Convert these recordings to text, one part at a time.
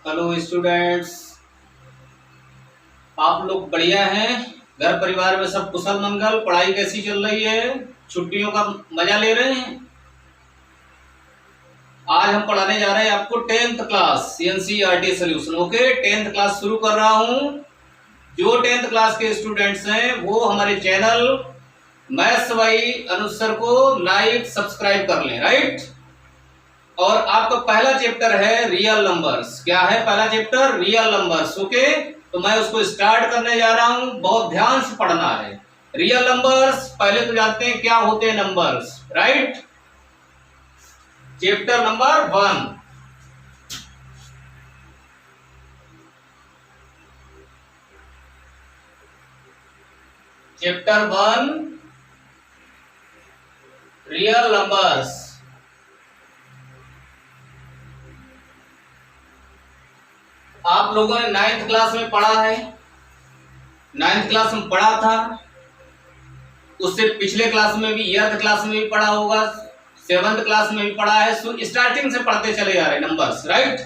Hello students, आप लोग बढ़िया हैं? घर परिवार में सब कुशल मंगल? पढ़ाई कैसी चल रही है? छुट्टियों का मजा ले रहे हैं? आज हम पढ़ाने जा रहे हैं आपको 10th class NCERT solution. Okay, 10th class शुरू कर रहा हूं। जो 10th क्लास के स्टूडेंट्स हैं वो हमारे channel maths by Anuj sir को लाइक सब्सक्राइब कर लें, राइट। और आपका पहला चैप्टर है रियल नंबर्स। क्या है पहला चैप्टर? Real numbers. ओके, तो मैं उसको स्टार्ट करने जा रहा हूं। बहुत ध्यान से पढ़ना है। रियल नंबर्स, पहले तो जानते हैं क्या होते हैं numbers, right. Chapter number 1। Chapter 1 real numbers. आप लोगों ने 9th क्लास में पढ़ा है, 9th क्लास में पढ़ा था। उससे पिछले क्लास में भी, 8th क्लास में भी पढ़ा होगा, 7th क्लास में भी पढ़ा है। स्टार्टिंग से पढ़ते चले जा रहे नंबर्स, राइट।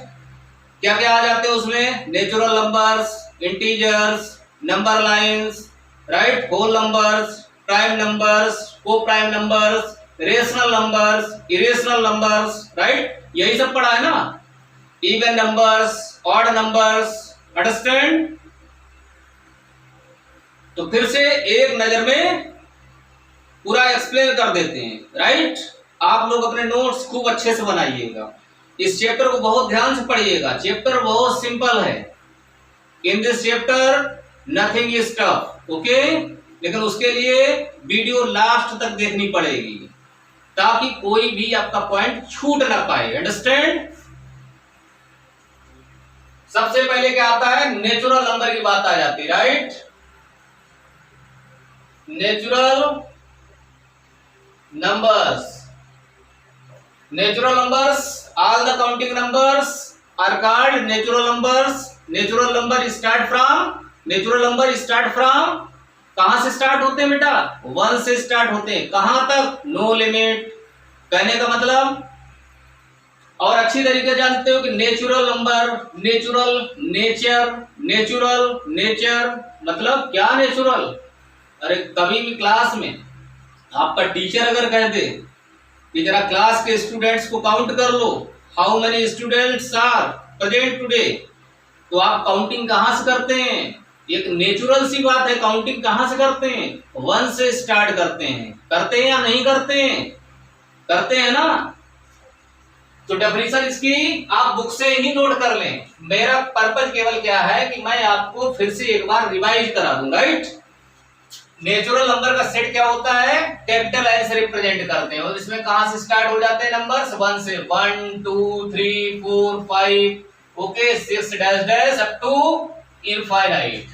क्या क्या आ जाते हैं उसमें? Natural numbers, integers, number lines, right, whole numbers, prime numbers, co prime numbers, rational numbers, irrational numbers, right. यही सब पढ़ा है ना। Even numbers, odd numbers, understand. तो फिर से एक नजर में पूरा एक्सप्लेन कर देते हैं, राइट। आप लोग अपने नोट्स खूब अच्छे से बनाइएगा। इस चैप्टर को बहुत ध्यान से पढ़िएगा। चैप्टर बहुत सिंपल है। In this chapter nothing is tough, okay. लेकिन उसके लिए वीडियो लास्ट तक देखनी पड़ेगी ताकि कोई भी आपका पॉइंट छूट ना पाए, अंडरस्टैंड। सबसे पहले क्या आता है? नेचुरल नंबर की बात आ जाती है, right. Natural numbers. Natural numbers, all the counting numbers are called natural numbers. Natural number start from कहां से स्टार्ट होते हैं बेटा? 1 से स्टार्ट होते हैं। कहां तक? No limit. कहने का मतलब, और अच्छी तरीके जानते हो कि नेचुरल नंबर, नेचुरल मतलब क्या? नेचुरल। अरे कभी भी क्लास में आपका टीचर अगर कह दे कि जरा क्लास के स्टूडेंट्स को काउंट कर लो, how many students are present today, तो आप काउंटिंग कहां से करते हैं? एक नेचुरल सी बात है। काउंटिंग कहां से करते हैं? 1 से स्टार्ट करते हैं या नहीं करते हैं? करते हैं ना। तो डेफिनेशन इसकी आप बुक से ही नोट कर लें। मेरा पर्पज केवल क्या है कि मैं आपको फिर से एक बार रिवाइज करा दूं, राइट। नेचुरल नंबर का सेट क्या होता है? कैपिटल एन से रिप्रेजेंट करते हैं। और इसमें कहां से स्टार्ट हो जाते हैं नंबर्स? 1 से। 1 2 3 4 5, okay, 6 dash dash up to infinite.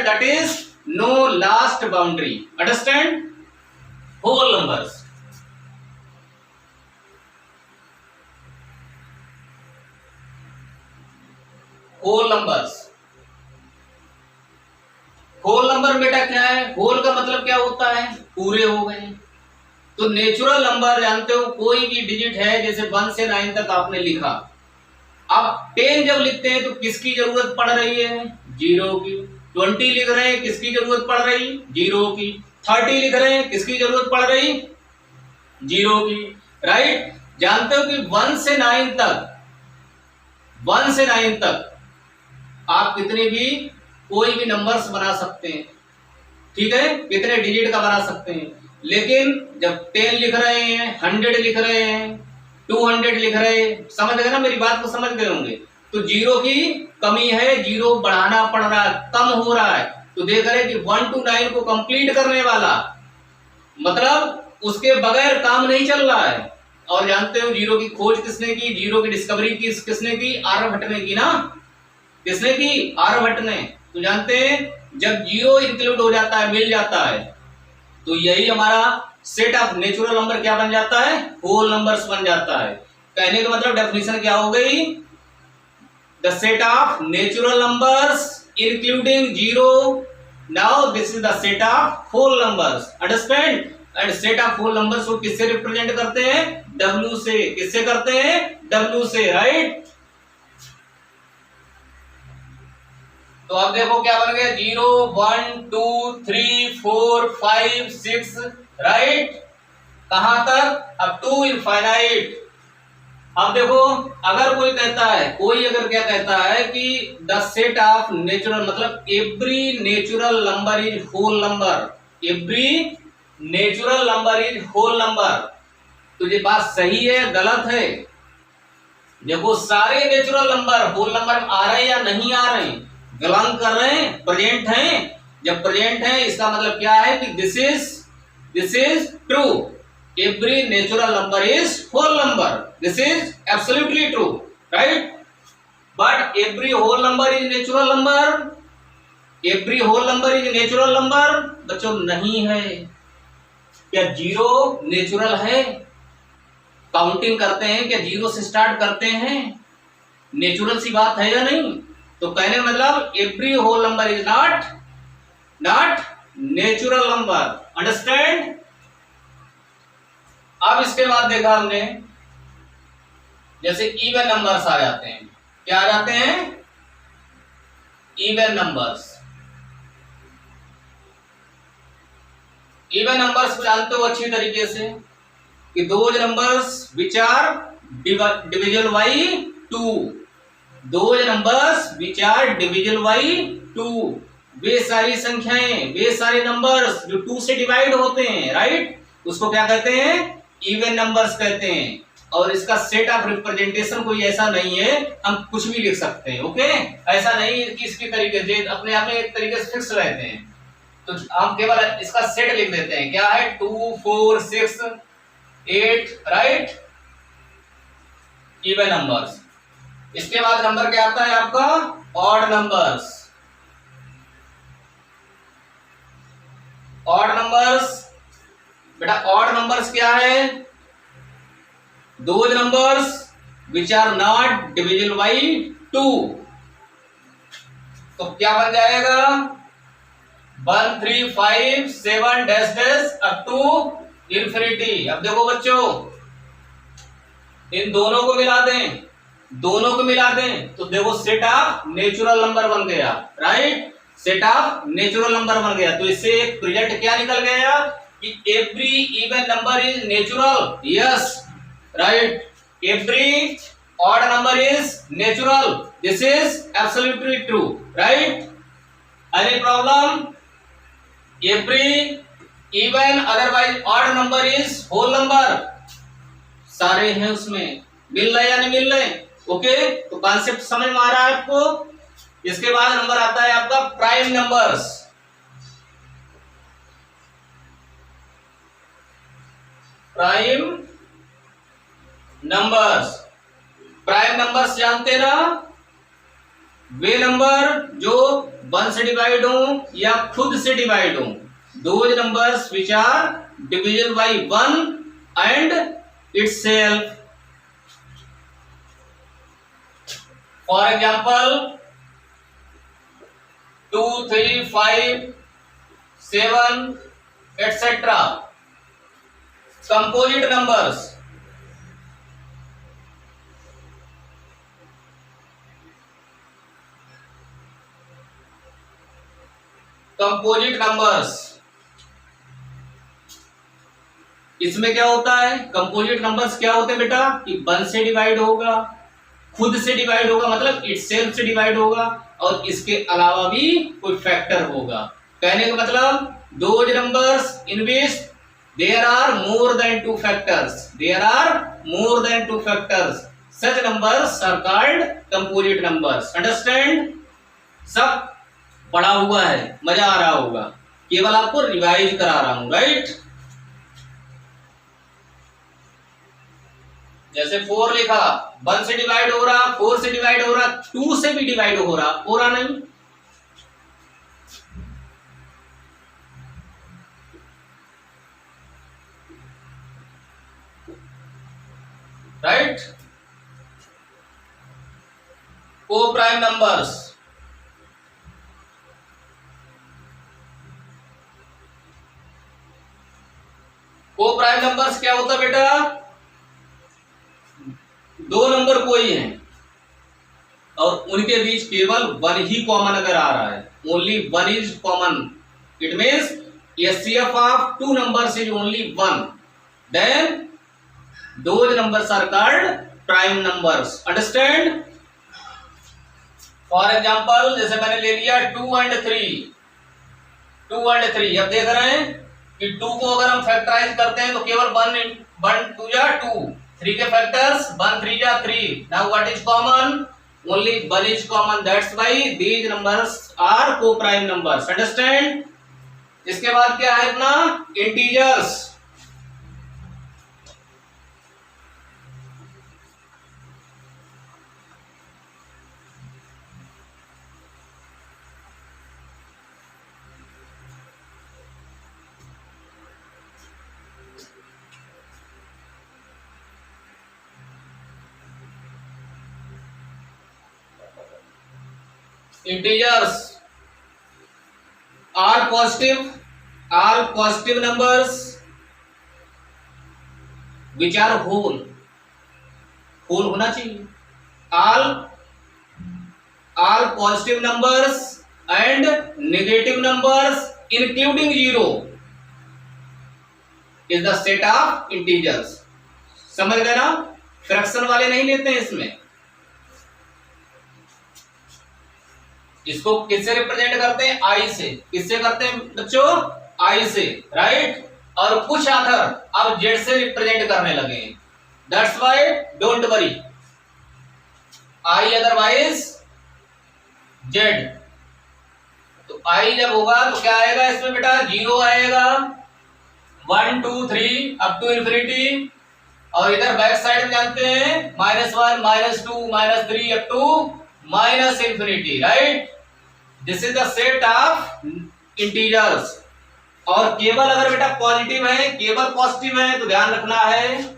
That is no last boundary, understand. Whole numbers. Whole numbers. Whole number बेटा क्या है? होल का मतलब क्या होता है? पूरे हो गए। तो नेचुरल नंबर जानते हो, कोई भी डिजिट है, जैसे 1 से 9 तक आपने लिखा। आप 10 जब लिखते हैं तो किसकी जरूरत पड़ रही है? 0 की। 20 लिख रहे हैं, किसकी जरूरत पड़ रही? 0 की। 30 लिख रहे हैं, किसकी जरूरत पड़ रही? 0 की, राइट। जानते हो कि 1 से 9 तक आप कितने भी कोई भी नंबर्स बना सकते हैं, ठीक है, कितने डिजिट का बना सकते हैं। लेकिन जब 10 लिख रहे हैं, 100 लिख रहे हैं, 200 लिख रहे हैं, समझ गए ना? मेरी बात को समझ गए होंगे। तो 0 की कमी है, 0 बढ़ाना पड़ रहा है, कम हो रहा है। तो देख रहे हैं कि 1 to 9 को कंप्लीट करने वाला, मतलब उसके बगैर काम नहीं चल रहा है। और जानते हो 0 की खोज किसने की? 0 की डिस्कवरी किसने की? आर्यभट्ट ने की ना। किसने की? आर्यभट्ट ने। तो जानते हैं जब 0 इंक्लूड हो जाता है, मिल जाता है, तो यही हमारा सेट ऑफ नेचुरल नंबर क्या बन जाता है? होल नंबर्स बन जाता है। कहने का मतलब डेफिनेशन क्या हो गई? The set of natural numbers including 0, now this is the set of whole numbers, understand. And set of whole numbers को किससे रिप्रेजेंट करते हैं? W से। किससे करते हैं? W से, राइट। तो अब देखो क्या बन गया, 0 1 2 3 4 5 6, राइट। कहां तक, अब टू इनफाइनाइट। अब देखो अगर कोई कहता है, कोई अगर क्या कहता है कि द सेट ऑफ नेचुरल, मतलब every natural number is whole number, every natural number is whole number, तो ये बात सही है गलत है? देखो सारे नेचुरल नंबर होल नंबर में आ रहे हैं या नहीं आ रहे हैं, बिलोंग कर रहे हैं, प्रेजेंट हैं। जब प्रेजेंट है इसका मतलब क्या है कि this is true, every natural number is whole number, this is absolutely true, right? But every whole number is natural number, every whole number is natural number बच्चों नहीं है। क्या जीरो नेचुरल है? काउंटिंग करते हैं क्या जीरो से start करते हैं? नेचुरल सी बात है या नहीं? तो कहने मतलब every whole number is not natural number, understand? अब इसके बाद देखा हमने जैसे इवन नंबर्स आ जाते हैं, क्या आ जाते हैं, इवन नंबर्स। इवन नंबर्स जानते हो अच्छी तरीके से कि those numbers which are divisible by 2, those numbers which are divisible by 2, वे सारी संख्याएं, वे सारे नंबर्स जो 2 से डिवाइड होते हैं, राइट, उसको क्या कहते हैं, इवन नंबर्स कहते हैं। और इसका सेट ऑफ रिप्रेजेंटेशन कोई ऐसा नहीं है, हम कुछ भी लिख सकते हैं, ओके, ऐसा नहीं कि इसकी तरीके से अपने आप में एक तरीके से फिक्स रहते हैं, तो हम केवल इसका सेट लिख देते हैं, क्या है 2 4 6 8, राइट, इवन नंबर्स। इसके बाद नंबर क्या आता है आपका, ऑड नंबर्स। ऑड नंबर्स बेटा, ऑड नंबर्स क्या है, those numbers which are not divisible by 2, तो क्या बन जाएगा 1 3 5 7 dash dash up to infinity. अब देखो बच्चों इन दोनों को मिला दें, दोनों को मिला दें तो देखो सेट ऑफ नेचुरल नंबर बन गया, right, set of natural number बन गया। तो इससे एक रिजल्ट क्या निकल गया कि every even number is natural, yes, right, every odd number is natural, this is absolutely true, right. Any problem, every even otherwise odd number is whole number, सारे हैं उसमें, मिल रहे या नहीं मिल रहे, ओके, तो कॉन्सेप्ट समझ में आ रहा है आपको। इसके बाद नंबर आता है आपका prime numbers. Prime numbers, prime numbers जानते ना, वे नंबर जो 1 से डिवाइड हो या खुद से डिवाइड हो, those numbers which are divisible by 1 and itself. For example 2 3 5 7 etcetera. Composite numbers, composite numbers, इसमें क्या होता है, कंपोजिट नंबर्स क्या होते हैं बेटा कि 1 से डिवाइड होगा, खुद से डिवाइड होगा, मतलब इटसेल्फ से डिवाइड होगा, और इसके अलावा भी कोई फैक्टर होगा। कहने का मतलब those numbers in which there are more than 2 factors, there are more than 2 factors, such numbers are called composite numbers, understand? सब पढ़ा हुआ है, मजा आ रहा होगा, केवल आपको रिवाइज करा रहा हूं, राइट। जैसे 4 लिखा, 1 से डिवाइड हो रहा, 4 से डिवाइड हो रहा, 2 से भी डिवाइड हो रहा नहीं, राइट। को prime numbers, co prime numbers क्या होता है बेटा, दो नंबर कोई है, और उनके बीच केवल वन ही कॉमन अगर आ रहा है, only one is common, it means HCF of two numbers is only one, then those numbers are called prime numbers. Understand? For example जैसे मैंने ले लिया 2 and 3, 2 and 3। अब देख रहे हैं कि 2 को अगर हम फैक्टराइज करते हैं तो केवल 1 2 या 2, 3 के फैक्टर्स 1 3 या 3। Now what is common? Only 1 is common, that's why these numbers are को प्राइम नंबर्स। अंडरस्टैंड? इसके बाद क्या है अपना integers. Integers are positive, all positive numbers which are whole होना चाहिए। all positive numbers and negative numbers including 0 is the set of integers। समझ गए ना? फ्रैक्शन वाले नहीं लेते हैं इसमें। इसको किससे रिप्रेजेंट करते हैं? आई से। किससे करते हैं बच्चों? आई से, राइट। और कुछ आखिर अब जेड से रिप्रेजेंट करने लगे हैं, that's why don't worry, I otherwise Z. तो आई जब होगा तो क्या आएगा इसमें बेटा? 0 आएगा, 1 2 3 अप टू इंफिनिटी। और इधर बैक साइड में जानते हैं -1 -2 -3 up to minus infinity, right. This is the set of integers. और केवल अगर बेटा पॉजिटिव है, केवल पॉजिटिव है तो ध्यान रखना है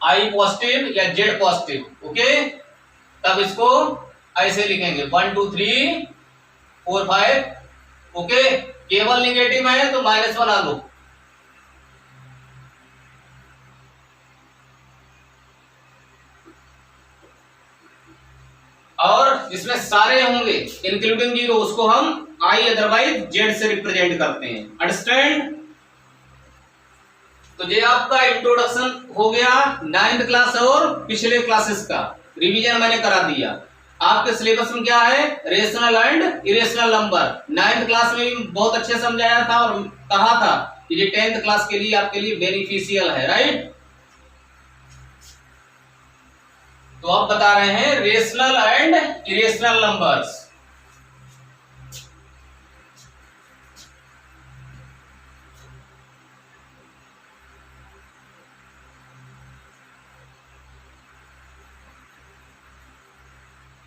आई पॉजिटिव या जेड पॉजिटिव, ओके। तब इसको ऐसे लिखेंगे 1 2 3 4 5, ओके। केवल निगेटिव है तो -1 आ लो। और इसमें सारे होंगे इंक्लूडिंग 0, उसको हम आई अदरवाइज जेड से रिप्रेजेंट करते हैं। अंडरस्टैंड? तो ये आपका इंट्रोडक्शन हो गया 9th क्लास और पिछले क्लासेस का रिवीजन मैंने करा दिया। आपके सिलेबस में क्या है? Rational and irrational number. 9th class में भी बहुत अच्छे समझाया था और कहा था कि ये 10th क्लास के लिए आपके लिए बेनिफिशियल है, राइट। तो आप बता रहे हैं rational and irrational numbers.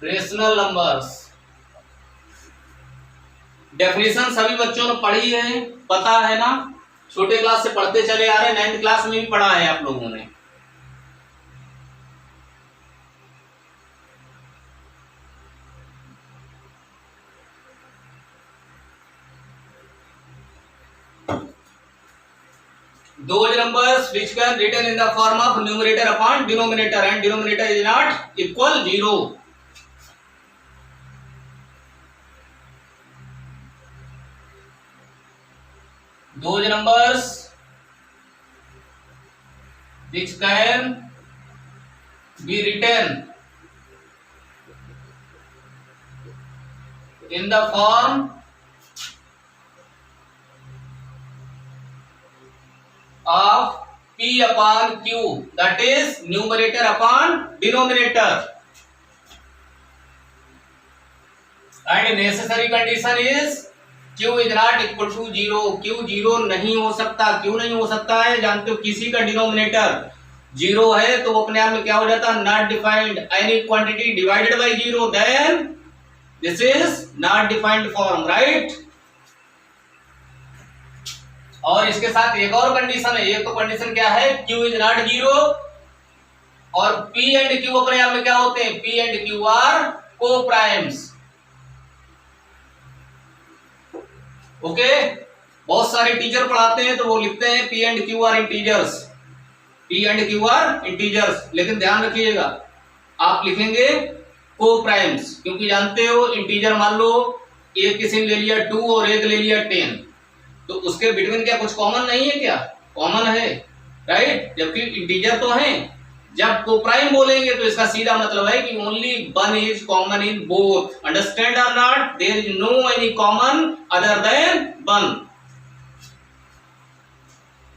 Rational numbers definition सभी बच्चों ने पढ़ी है, पता है ना? छोटे क्लास से पढ़ते चले आ रहे हैं, 9th क्लास में भी पढ़ा है आप लोगों ने। Those numbers which can written in the form of numerator upon denominator and denominator is not equal 0. Those numbers which can be written in the form of P upon Q, that is numerator upon denominator, and necessary condition is Q is not equal to 0। Q 0 नहीं हो सकता। क्यों नहीं हो सकता है? जानते हो, किसी का डिनोमिनेटर 0 है तो अपने आप में क्या हो जाता है? Not defined. Any quantity divided by 0 then this is not defined form, right. और इसके साथ एक और कंडीशन है। एक तो कंडीशन क्या है? Q is not 0। और P एंड Q अपने आप में क्या होते हैं? P एंड Q आर को प्राइम्स, ओके। बहुत सारे टीचर पढ़ाते हैं तो वो लिखते हैं P and Q are integers, P and Q are integers. लेकिन ध्यान रखिएगा, आप लिखेंगे को प्राइम्स, क्योंकि जानते हो इंटीजर मान लो एक किसी ने ले लिया 2 और एक ले लिया 10, तो उसके बिटवीन क्या कुछ कॉमन नहीं है? क्या कॉमन है, राइट? जबकि इंटीजर तो है। जब कोप्राइम बोलेंगे तो इसका सीधा मतलब है कि only one is common in both, understand और not? There is no any common other than one.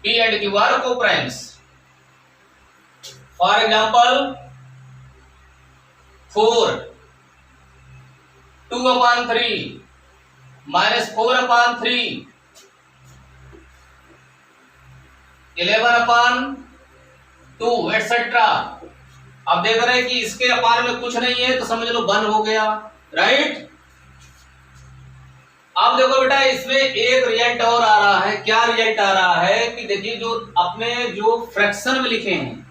P and Q are coprimes. For example, 4 2/3 -4/3 11/2 etcetera. अब देख रहे हैं कि इसके अपान में कुछ नहीं है तो समझ लो 1 हो गया, राइट? अब देखो बेटा इसमें एक रिजल्ट और आ रहा है। क्या रिजल्ट आ रहा है कि देखिए जो अपने जो फ्रैक्शन में लिखे हैं,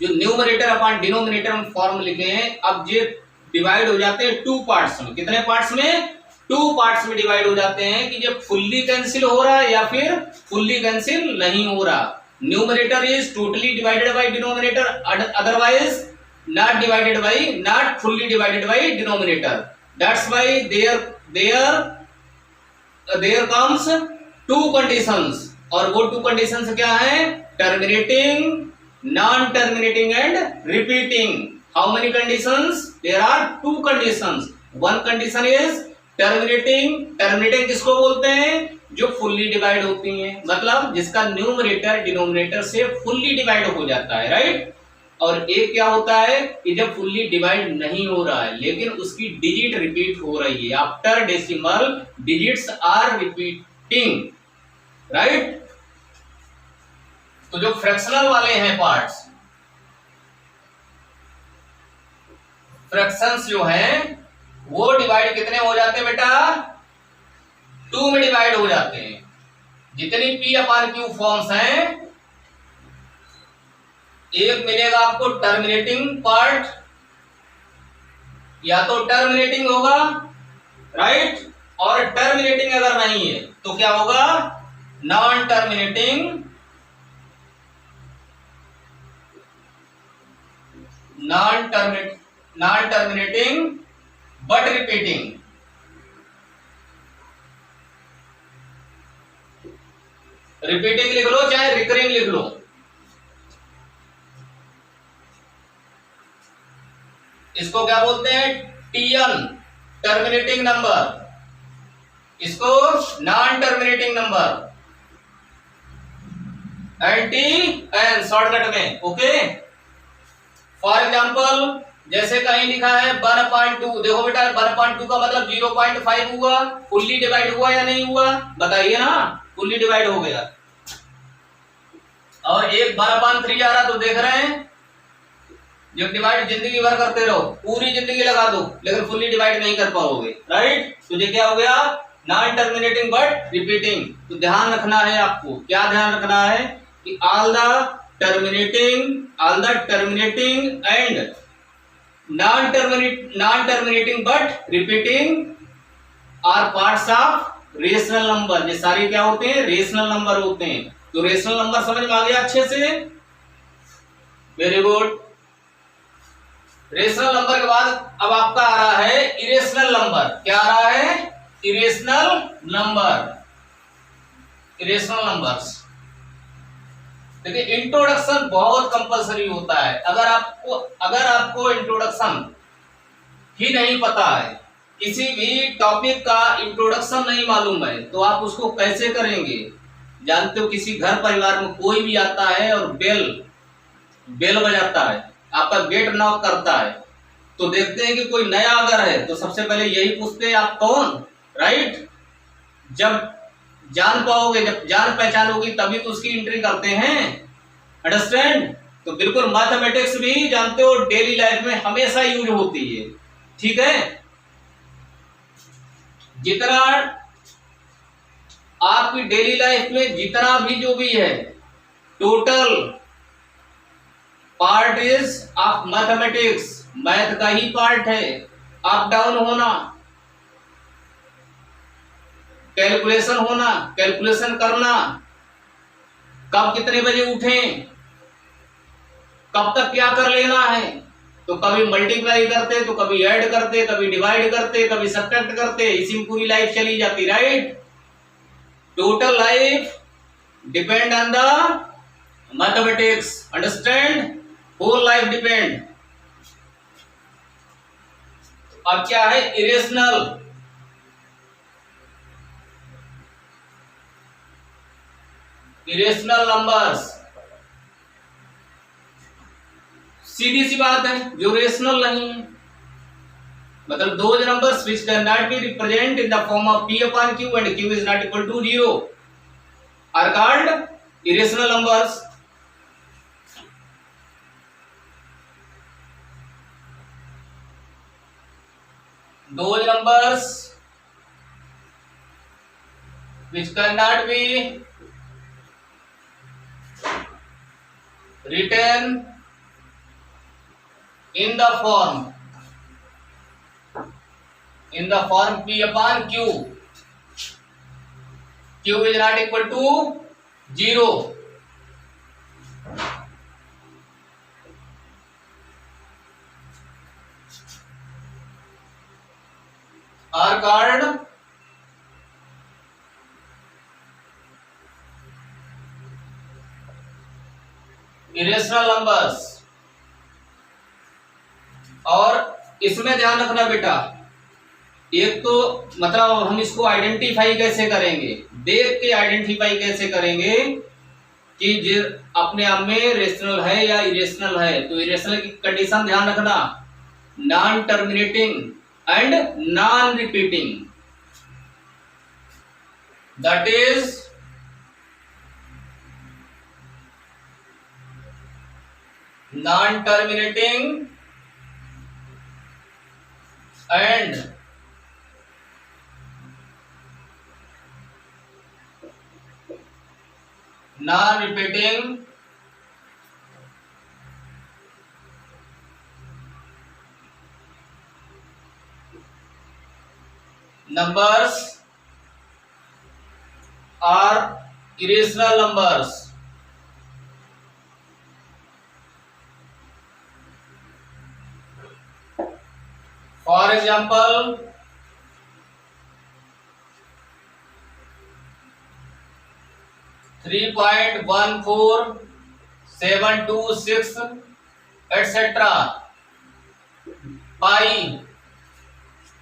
जो न्यूमरेटर अपॉन डिनोमिनेटर में फॉर्म लिखे हैं, अब ये डिवाइड हो जाते हैं 2 पार्ट्स में। कितने पार्ट्स में? 2 पार्ट्स में डिवाइड हो जाते हैं कि जब फुल्ली कैंसिल हो रहा है या फिर फुल्ली कैंसिल नहीं हो रहा। Numerator is totally divided by denominator, otherwise not fully divided by denominator. That's why there comes 2 conditions, और वो 2 कंडीशंस क्या है? Terminating, non terminating and repeating. How many conditions? There are 2 conditions. One condition is terminating. Terminating किसको बोलते हैं? जो fully divide होती हैं, मतलब जिसका न्यूमरेटर डिनोमिनेटर से फुल्ली डिवाइड हो जाता है, राइट? और एक क्या होता है कि जब फुल्ली डिवाइड नहीं हो रहा है लेकिन उसकी डिजिट रिपीट हो रही है, after decimal digits are repeating, right? तो जो फ्रैक्शनल वाले हैं पार्ट्स, फ्रैक्शंस जो हैं वो डिवाइड कितने हो जाते हैं बेटा? 2 में डिवाइड हो जाते हैं। जितनी P/Q फॉर्म्स हैं, एक मिलेगा आपको टर्मिनेटिंग पार्ट, या तो टर्मिनेटिंग होगा, राइट? और टर्मिनेटिंग अगर नहीं है तो क्या होगा? Non terminating, non terminating but repeating. Repeating लिख लो चाहे रिकरिंग लिख लो। इसको क्या बोलते हैं? TN, terminating number. इसको non terminating number, NTN shortcut में, ओके? फॉर एग्जाम्पल जैसे कहीं लिखा है 1/2, देखो बेटा 1/2 का मतलब 0.5 हुआ। फुल्ली डिवाइड हुआ या नहीं हुआ? बताइए ना, फुल्ली डिवाइड हो गया। और एक 1/3 आ रहा तो देख रहे हैं, जब डिवाइड जिंदगी भर करते रहो, पूरी जिंदगी लगा दो लेकिन फुल्ली डिवाइड नहीं कर पाओगे, राइट? तो ये क्या हो गया? Non terminating but repeating. तो ध्यान रखना है आपको, क्या ध्यान रखना है कि all the terminating and non terminating but repeating are parts of rational number. ये सारे क्या होते हैं? रेशनल नंबर होते हैं। तो रेशनल नंबर समझ में आ गया अच्छे से? Very good. रेशनल नंबर के बाद अब आपका आ रहा है इरेशनल नंबर। क्या आ रहा है? Irrational number, irrational numbers. देखिए इंट्रोडक्शन बहुत कंपलसरी होता है। अगर आपको इंट्रोडक्शन ही नहीं पता है, किसी भी टॉपिक का इंट्रोडक्शन नहीं मालूम है, तो आप उसको कैसे करेंगे? जानते हो किसी घर परिवार में कोई भी आता है और बेल बजाता है, आपका गेट नॉक करता है, तो देखते हैं कि कोई नया अगर है तो सबसे पहले यही पूछते हैं आप कौन, राइट? जब जान पाओगे, जब जान पहचानोगी तभी तो उसकी एंट्री करते हैं, अंडरस्टैंड? तो बिल्कुल मैथमेटिक्स भी जानते हो डेली लाइफ में हमेशा यूज होती है, ठीक है? जितना आपकी डेली लाइफ में जितना भी जो भी है total part is of mathematics, math का ही पार्ट है। अप डाउन होना, कैलकुलेशन होना, कैलकुलेशन करना, कब कितने बजे उठें, कब तक क्या कर लेना है, तो कभी मल्टीप्लाई करते, तो कभी ऐड करते, कभी डिवाइड करते, कभी सब्ट्रैक्ट करते, इसी में पूरी लाइफ चली जाती, right. Total life depend on the mathematics, understand, whole life depend. अब क्या है, इरेशनल। इरेशनल नंबर्स, सीधी सी बात है, जो रेशनल नहीं है, मतलब those numbers which cannot be represented in the form of p upon q and q is not equal to 0 are called irrational numbers. Those numbers which cannot be written in the form p upon q, q is not equal to 0, are called irrational numbers. और इसमें ध्यान रखना बेटा, एक तो मतलब हम इसको आइडेंटिफाई कैसे करेंगे, देख के आइडेंटिफाई कैसे करेंगे कि जो अपने आप में रेशनल है या इरेशनल है। तो इरेशनल की कंडीशन ध्यान रखना, non terminating and non repeating, that is non terminating and non-repeating numbers are irrational numbers. For example, 3.14, 726 etc.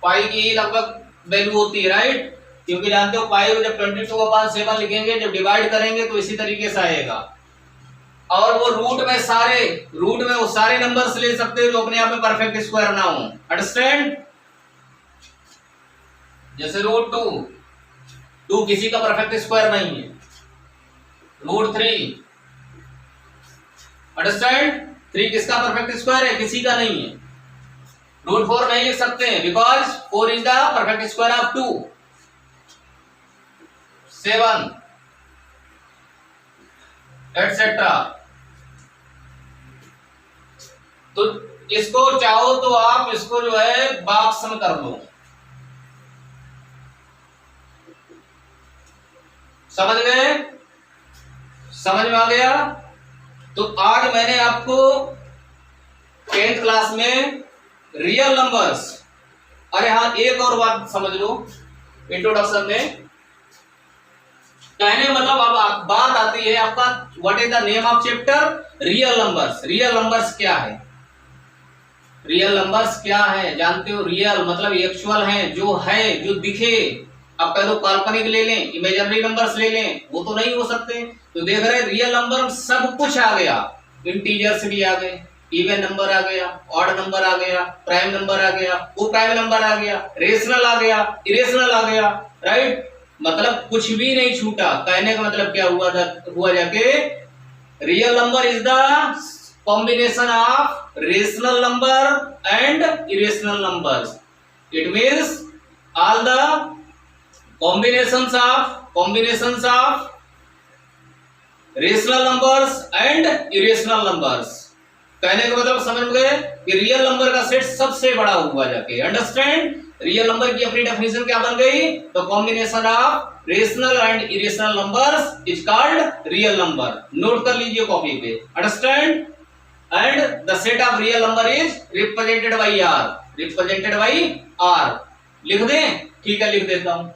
पाई की लगभग वैल्यू होती है, राइट, क्योंकि जानते हो पाई को जब 22/7 लिखेंगे, जब डिवाइड करेंगे तो इसी तरीके से आएगा। और वो रूट में वो सारे नंबर्स ले सकते हैं जो अपने आप में परफेक्ट स्क्वायर ना हो, अंडरस्टैंड। जैसे रूट 2 किसी का परफेक्ट स्क्वायर नहीं है, रूट 3, अंडरस्टैंड, 3 किसका परफेक्ट स्क्वायर है, किसी का नहीं है। रूट 4 नहीं लिख सकते हैं because 4 is the perfect square of 2, 7 etcetera. तो इसको चाहो तो आप इसको जो है बॉक्स में कर लो, समझ गए, समझ में आ गया। तो आज मैंने आपको 10th क्लास में रियल नंबर्स, अरे हाँ एक और बात समझ लो इंट्रोडक्शन में, कहने मतलब अब बात आती है आपका what is the name of chapter, real numbers. Real numbers क्या है, रियल नंबर्स क्या है जानते हो, रियल मतलब एक्चुअल है, जो दिखे। अब कह दो काल्पनिक ले लें, इमेजिनरी नंबर्स ले लें, वो तो नहीं हो सकते। तो देख रहे रियल नंबर सब कुछ आ गया, इंटीजर्स भी आ गए, इवन नंबर आ गया, ऑड नंबर आ गया, प्राइम नंबर आ गया, वो प्राइम नंबर आ गया, रेशनल आ गया, इरेशनल आ गया, राइट, मतलब कुछ भी नहीं छूटा। कहने का मतलब क्या हुआ जाके real number is the combination of rational number and irrational numbers. It means all the combinations of rational numbers and irrational numbers. कहने का मतलब समझ गए कि रियल नंबर का सेट सबसे बड़ा हुआ जाके, अंडरस्टैंड। रियल नंबर की अपनी डेफिनेशन क्या बन गई, तो combination of rational and irrational numbers is called real number. Note कर लीजिए कॉपी पे, understand. and the set of real number is represented by r, represented by r। लिख दें? ठीक है, लिख देता हूं।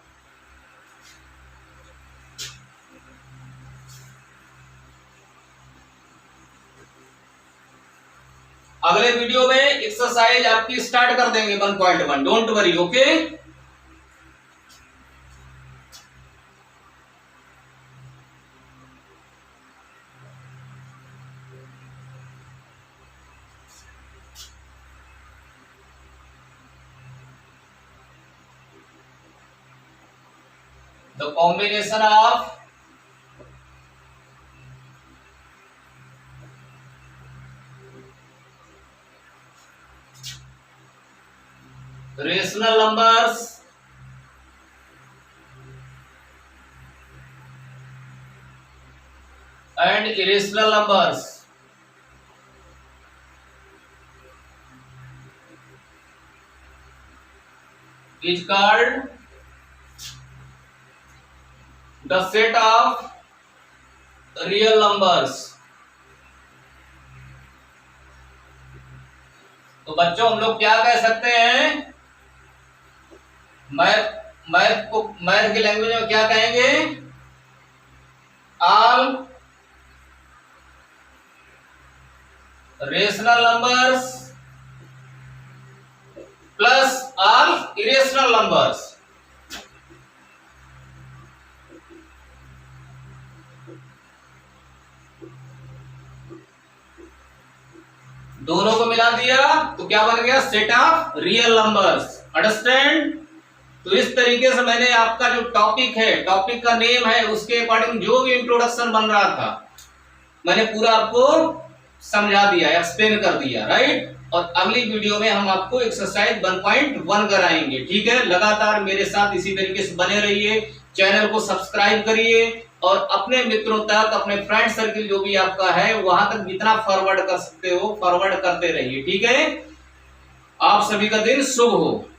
अगले वीडियो में एक्सरसाइज आपकी स्टार्ट कर देंगे 1.1, don't worry, okay. The combination of rational numbers and irrational numbers is called the set of real numbers। तो बच्चों हम लोग क्या कह सकते हैं, मैथ की लैंग्वेज में क्या कहेंगे, all rational numbers plus all irrational numbers. दोनों को मिला दिया तो क्या बन गया, set of real numbers. Understand? तो इस तरीके से मैंने आपका जो टॉपिक है, टॉपिक का नेम है, उसके अकॉर्डिंग जो भी इंट्रोडक्शन बन रहा था मैंने पूरा आपको समझा दिया, एक्सप्लेन कर दिया, राइट। और अगली वीडियो में हम आपको एक्सरसाइज 1.1 कराएंगे, ठीक है। लगातार मेरे साथ इसी तरीके से बने रहिए, चैनल को सब्सक्राइब करिए और अपने मित्रों तक, अपने फ्रेंड सर्किल जो भी आपका है वहां तक जितना फॉरवर्ड कर सकते हो फॉरवर्ड करते रहिए, ठीक है। आप सभी का दिन शुभ हो।